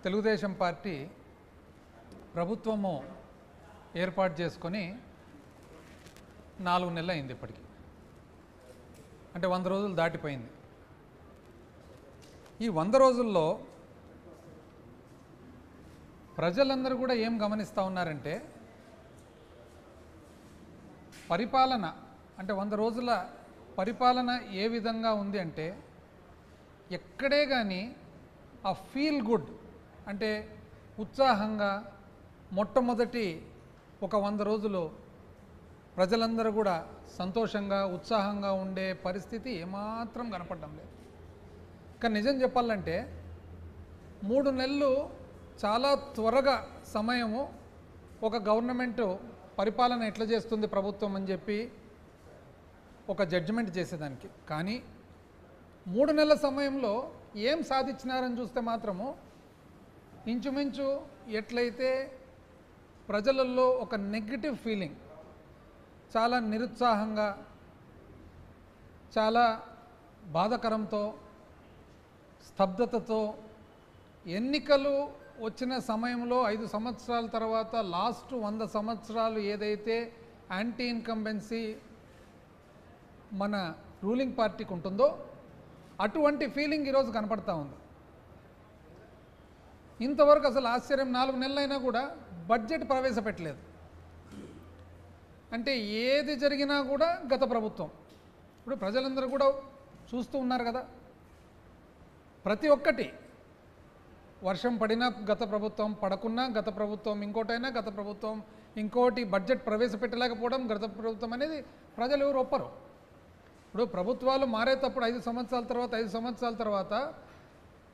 Telugu Desam party ప్రభుత్వము ఏర్పాటు చేసుకొని 4 నెలలు అయింది. ఇప్పటికి అంటే 100 రోజులు దాటిపోయింది. ఈ 100 రోజుల్లో ప్రజలందరూ కూడా ఏం గమనిస్తూ ఉన్నారంటే, పరిపాలన అంటే 100 రోజుల పరిపాలన ఏ విధంగా ఉంది అంటే, ఎక్కడే కానీ ఆ ఫీల్ గుడ్ అంటే ఉత్సాహంగా మొట్టమొదటి ఒక 100 రోజులు ప్రజలందరూ కూడా సంతోషంగా ఉత్సాహంగా ఉండే పరిస్థితి ఏమాత్రం కనపడడం లేదు. కానీ నిజం చెప్పాలంటే 3 నెలలు చాలా త్వరగా సమయము ఒక గవర్నమెంటు పరిపాలన ఎట్లా చేస్తుంది ప్రభుత్వం అని చెప్పి ఒక జడ్జిమెంట్ చేసేదానికి. కానీ 3 నెలల సమయంలో ఏం సాధించినారని చూస్తే మాత్రము ఇంచుమించు ఎట్లయితే ప్రజలలో ఒక నెగటివ్ ఫీలింగ్, చాలా నిరుత్సాహంగా, చాలా బాధాకరంతో, స్తబ్దతతో ఎన్నికలు వచ్చిన సమయంలో 5 సంవత్సరాల తర్వాత లాస్ట్ 100 సంవత్సరాలు ఏదైతే యాంటీ ఇన్కంబెన్సీ మన రూలింగ్ పార్టీకి ఉంటుందో అటువంటి ఫీలింగ్ ఈరోజు కనపడతా ఉంది. ఇంతవరకు అసలు ఆశ్చర్యం, 4 నెలలైనా కూడా బడ్జెట్ ప్రవేశపెట్టలేదు. అంటే ఏది జరిగినా కూడా గత ప్రభుత్వం. ఇప్పుడు ప్రజలందరూ కూడా చూస్తూ ఉన్నారు కదా, ప్రతి ఒక్కటి వర్షం పడినా గత ప్రభుత్వం, పడకున్నా గత ప్రభుత్వం, ఇంకోటైనా గత ప్రభుత్వం, ఇంకోటి బడ్జెట్ ప్రవేశపెట్టలేకపోవడం గత ప్రభుత్వం అనేది ప్రజలు ఎవరు ఒప్పరు. ఇప్పుడు ప్రభుత్వాలు మారేటప్పుడు 5 సంవత్సరాల తర్వాత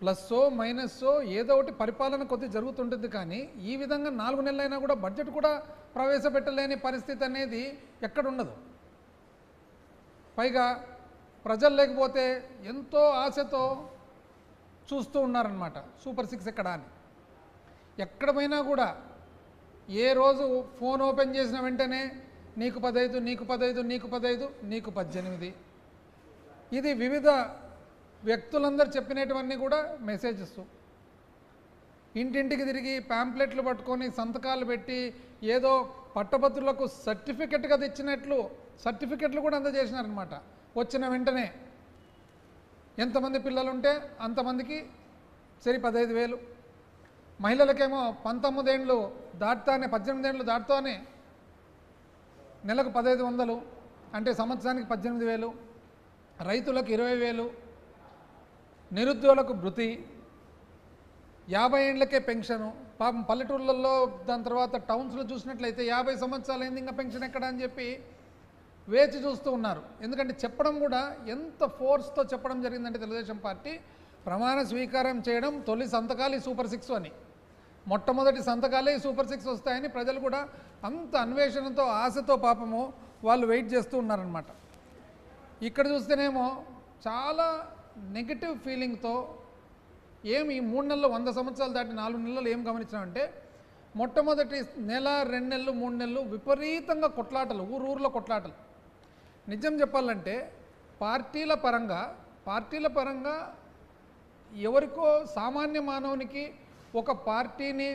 ప్లస్సో మైనస్సో ఏదో ఒకటి పరిపాలన కొద్ది జరుగుతుంటుంది. కానీ ఈ విధంగా 4 నెలలైనా కూడా బడ్జెట్ కూడా ప్రవేశపెట్టలేని పరిస్థితి అనేది ఎక్కడుండదు. పైగా ప్రజలు లేకపోతే ఎంతో ఆశతో చూస్తూ ఉన్నారనమాట సూపర్ 6 ఎక్కడ అని. ఎక్కడ పోయినా కూడా ఏ రోజు ఫోన్ ఓపెన్ చేసిన వెంటనే నీకు 15, నీకు 15, నీకు 15, నీకు 18. ఇది వివిధ వ్యక్తులందరూ చెప్పినటువన్నీ కూడా మెసేజెస్. ఇంటింటికి తిరిగి ప్యాంప్లెట్లు పట్టుకొని సంతకాలు పెట్టి ఏదో పట్టభద్రులకు సర్టిఫికెట్గా తెచ్చినట్లు సర్టిఫికెట్లు కూడా అందజేసినారనమాట. వచ్చిన వెంటనే ఎంతమంది పిల్లలు ఉంటే అంతమందికి సరి 15,000. మహిళలకేమో 19 ఏళ్ళు దాటుతానే 18 ఏళ్ళు దాటుతానే నెలకు 1,500 అంటే సంవత్సరానికి 18,000. రైతులకు 20,000, నిరుద్యోగులకు భృతి, 50 ఏళ్ళకే పెన్షను. పాపం పల్లెటూళ్ళల్లో దాని తర్వాత టౌన్స్లో చూసినట్లయితే 50 సంవత్సరాలు అయింది ఇంకా పెన్షన్ ఎక్కడ అని చెప్పి వేచి చూస్తూ ఉన్నారు. ఎందుకంటే చెప్పడం కూడా ఎంత ఫోర్స్తో చెప్పడం జరిగిందంటే తెలుగుదేశం పార్టీ ప్రమాణ స్వీకారం చేయడం తొలి సంతకాలు ఈ సూపర్ 6 అని, మొట్టమొదటి సంతకాలే ఈ సూపర్ 6 వస్తాయని ప్రజలు కూడా అంత అన్వేషణతో ఆశతో పాపము వాళ్ళు వెయిట్ చేస్తూ ఉన్నారనమాట. ఇక్కడ చూస్తేనేమో చాలా నెగిటివ్ ఫీలింగ్తో ఏమి ఈ 3 నెలలు 100 సంవత్సరాలు దాటి 4 నెలలు ఏం గమనించినామంటే, మొట్టమొదటి నెల 2 నెలలు 3 నెలలు విపరీతంగా కొట్లాటలు, ఊరూరులో కొట్లాటలు. నిజం చెప్పాలంటే పార్టీల పరంగా ఎవరికో సామాన్య మానవునికి ఒక పార్టీని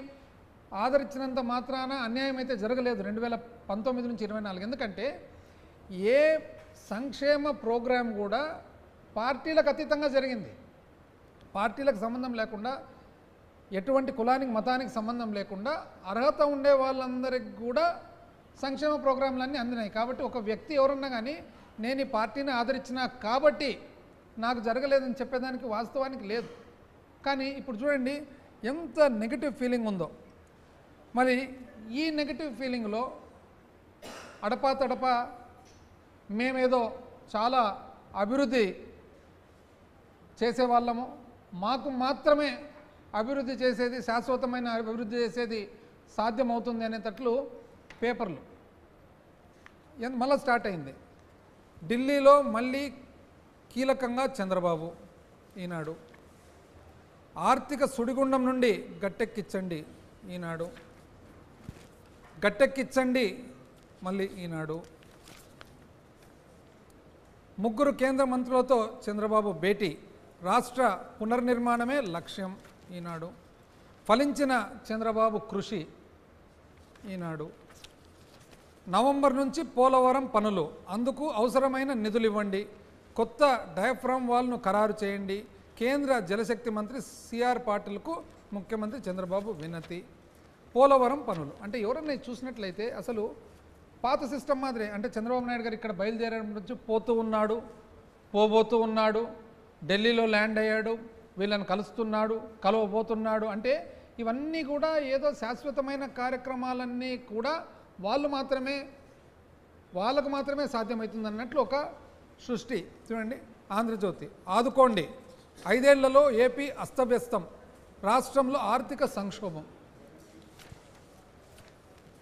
ఆదరించినంత మాత్రాన అన్యాయం అయితే జరగలేదు 2019 నుంచి 24. ఎందుకంటే ఏ సంక్షేమ ప్రోగ్రాం కూడా పార్టీలకు అతీతంగా జరిగింది. పార్టీలకు సంబంధం లేకుండా, ఎటువంటి కులానికి మతానికి సంబంధం లేకుండా అర్హత ఉండే వాళ్ళందరికీ కూడా సంక్షేమ ప్రోగ్రాంలన్నీ అందినాయి. కాబట్టి ఒక వ్యక్తి ఎవరన్నా కానీ నేను ఈ పార్టీని ఆదరించినా కాబట్టి నాకు జరగలేదని చెప్పేదానికి వాస్తవానికి లేదు. కానీ ఇప్పుడు చూడండి ఎంత నెగిటివ్ ఫీలింగ్ ఉందో. మరి ఈ నెగిటివ్ ఫీలింగ్లో అడపాతడపా మేమేదో చాలా అభివృద్ధి చేసేవాళ్ళము, మాకు మాత్రమే అభివృద్ధి చేసేది, శాశ్వతమైన అభివృద్ధి చేసేది సాధ్యమవుతుంది అనేటట్లు పేపర్లు మళ్ళీ స్టార్ట్ అయింది. ఢిల్లీలో మళ్ళీ కీలకంగా చంద్రబాబు ఈనాడు, ఆర్థిక సుడిగుండం నుండి గట్టెక్కించండి ఈనాడు, గట్టెక్కించండి మళ్ళీ ఈనాడు, 3 కేంద్ర మంత్రులతో చంద్రబాబు భేటీ, రాష్ట్ర పునర్నిర్మాణమే లక్ష్యం ఈనాడు, ఫలించిన చంద్రబాబు కృషి. ఈనాడు నవంబర్ నుంచి పోలవరం పనులు, అందుకు అవసరమైన నిధులు ఇవ్వండి, కొత్త డయాఫ్రామ్ వాల్ను ఖరారు చేయండి, కేంద్ర జలశక్తి మంత్రి సిఆర్ పాటిల్కు ముఖ్యమంత్రి చంద్రబాబు వినతి. పోలవరం పనులు అంటే ఎవరన్నా చూసినట్లయితే అసలు పాత సిస్టమ్ మాదిరే. అంటే చంద్రబాబు నాయుడు గారు ఇక్కడ బయలుదేరడం నుంచి పోతూ ఉన్నాడు, పోబోతూ ఉన్నాడు, ఢిల్లీలో ల్యాండ్ అయ్యాడు, వీళ్ళని కలుస్తున్నాడు, కలవబోతున్నాడు. అంటే ఇవన్నీ కూడా ఏదో శాశ్వతమైన కార్యక్రమాలన్నీ కూడా వాళ్ళకు మాత్రమే సాధ్యమవుతుంది అన్నట్లు ఒక సృష్టి. చూడండి, ఆంధ్రజ్యోతి ఆదుకోండి, 5 ఏళ్లలో ఏపీ అస్తవ్యస్తం, రాష్ట్రంలో ఆర్థిక సంక్షోభం,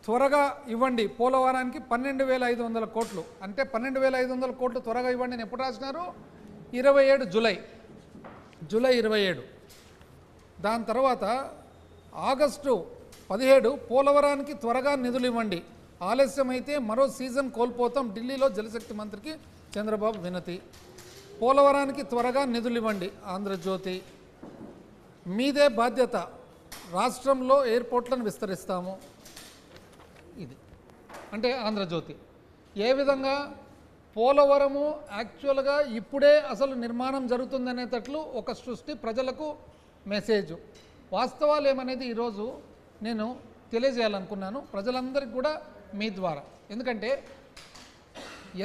త్వరగా ఇవ్వండి పోలవరానికి 12,500 కోట్లు. అంటే 12,500 కోట్లు త్వరగా ఇవ్వండి అని ఎప్పుడు రాసినారు? 27 జూలై 27. దాని తర్వాత ఆగస్టు 17 పోలవరానికి త్వరగా నిధులు ఇవ్వండి, ఆలస్యమైతే మరో సీజన్ కోల్పోతాం, ఢిల్లీలో జలశక్తి మంత్రికి చంద్రబాబు వినతి. పోలవరానికి త్వరగా నిధులు ఇవ్వండి. ఆంధ్రజ్యోతి మీదే బాధ్యత, రాష్ట్రంలో ఎయిర్పోర్ట్లను విస్తరిస్తాము. ఇది అంటే ఆంధ్రజ్యోతి. ఏ విధంగా పోలవరము యాక్చువల్గా ఇప్పుడే అసలు నిర్మాణం జరుగుతుందనేటట్లు ఒక సృష్టి, ప్రజలకు మెసేజ్. వాస్తవాలు ఏమనేది ఈరోజు నేను తెలియజేయాలనుకున్నాను ప్రజలందరికీ కూడా మీ ద్వారా. ఎందుకంటే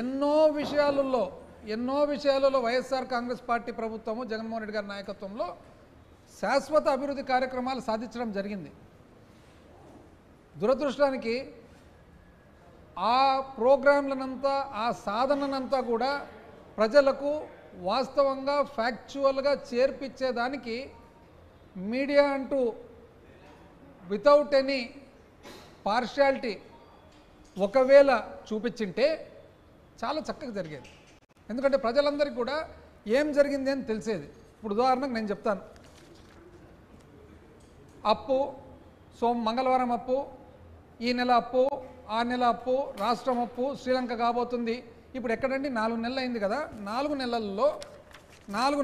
ఎన్నో విషయాలలో వైఎస్ఆర్ కాంగ్రెస్ పార్టీ ప్రభుత్వము జగన్మోహన్ రెడ్డి గారి నాయకత్వంలో శాశ్వత అభివృద్ధి కార్యక్రమాలు సాధించడం జరిగింది. దురదృష్టానికి ఆ ప్రోగ్రాంలనంతా, ఆ సాధననంతా కూడా ప్రజలకు వాస్తవంగా ఫ్యాక్చువల్గా చేర్పించేదానికి మీడియా అంటూ వితౌట్ ఎనీ పార్షియాలిటీ ఒకవేళ చూపించింటే చాలా చక్కగా జరిగేది. ఎందుకంటే ప్రజలందరికీ కూడా ఏం జరిగింది అని తెలిసేది. ఇప్పుడు ఉదాహరణకు నేను చెప్తాను. అప్పు, మంగళవారం అప్పు, ఈ నెల అప్పు, ఆ నెల అప్పు, రాష్ట్రం అప్పు, శ్రీలంక కాబోతుంది. ఇప్పుడు ఎక్కడండి 4 నెలలు అయింది కదా. 4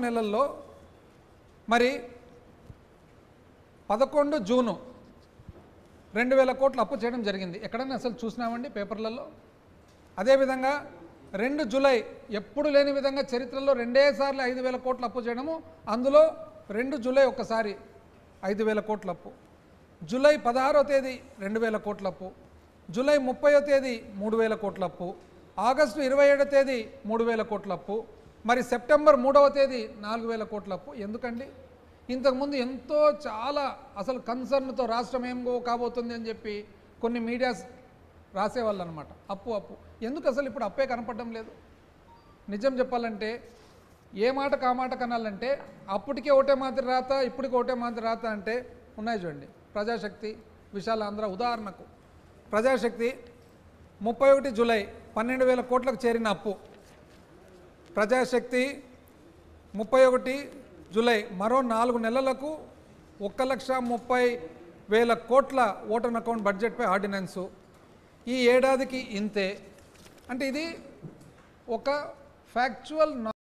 నెలల్లో మరి 11 జూను 2,000 కోట్లు అప్పు చేయడం జరిగింది. ఎక్కడన్నా అసలు చూసినామండి పేపర్లలో? అదేవిధంగా 2 జూలై ఎప్పుడు లేని విధంగా చరిత్రలో 2 సార్లు 5,000 కోట్లు అప్పు చేయడము. అందులో 2 జూలై ఒక్కసారి 5,000 కోట్ల అప్పు, జూలై 16వ తేదీ 2,000 కోట్ల అప్పు, జూలై 30వ తేదీ 3,000 కోట్ల అప్పు, ఆగస్టు 27వ తేదీ 3,000 కోట్ల అప్పు, మరి సెప్టెంబర్ 3వ తేదీ 4,000 కోట్ల అప్పు. ఎందుకండి? ఇంతకుముందు ఎంతో చాలా అసలు కన్సర్న్తో రాష్ట్రం ఏం కాబోతుంది అని చెప్పి కొన్ని మీడియాస్ రాసేవాళ్ళు అనమాట. అప్పు ఎందుకు అసలు ఇప్పుడు అప్పే కనపడడం లేదు? నిజం చెప్పాలంటే ఏ మాట కామాట కనాలంటే అప్పటికే ఒకటే మాదిరి రాత, ఇప్పటికి ఒకటే మాదిరి రాత అంటే ఉన్నాయి చూడండి. ప్రజాశక్తి, విశాల ఆంధ్ర ఉదాహరణకు. ప్రజాశక్తి 31 జూలై 12,000 కోట్లకు చేరిన అప్పు. ప్రజాశక్తి 31 జూలై మరో 4 నెలలకు 1,30,000 కోట్ల ఓటర్ అకౌంట్ బడ్జెట్పై ఆర్డినెన్సు. ఈ ఏడాదికి ఇంతే. అంటే ఇది ఒక ఫ్యాక్చువల్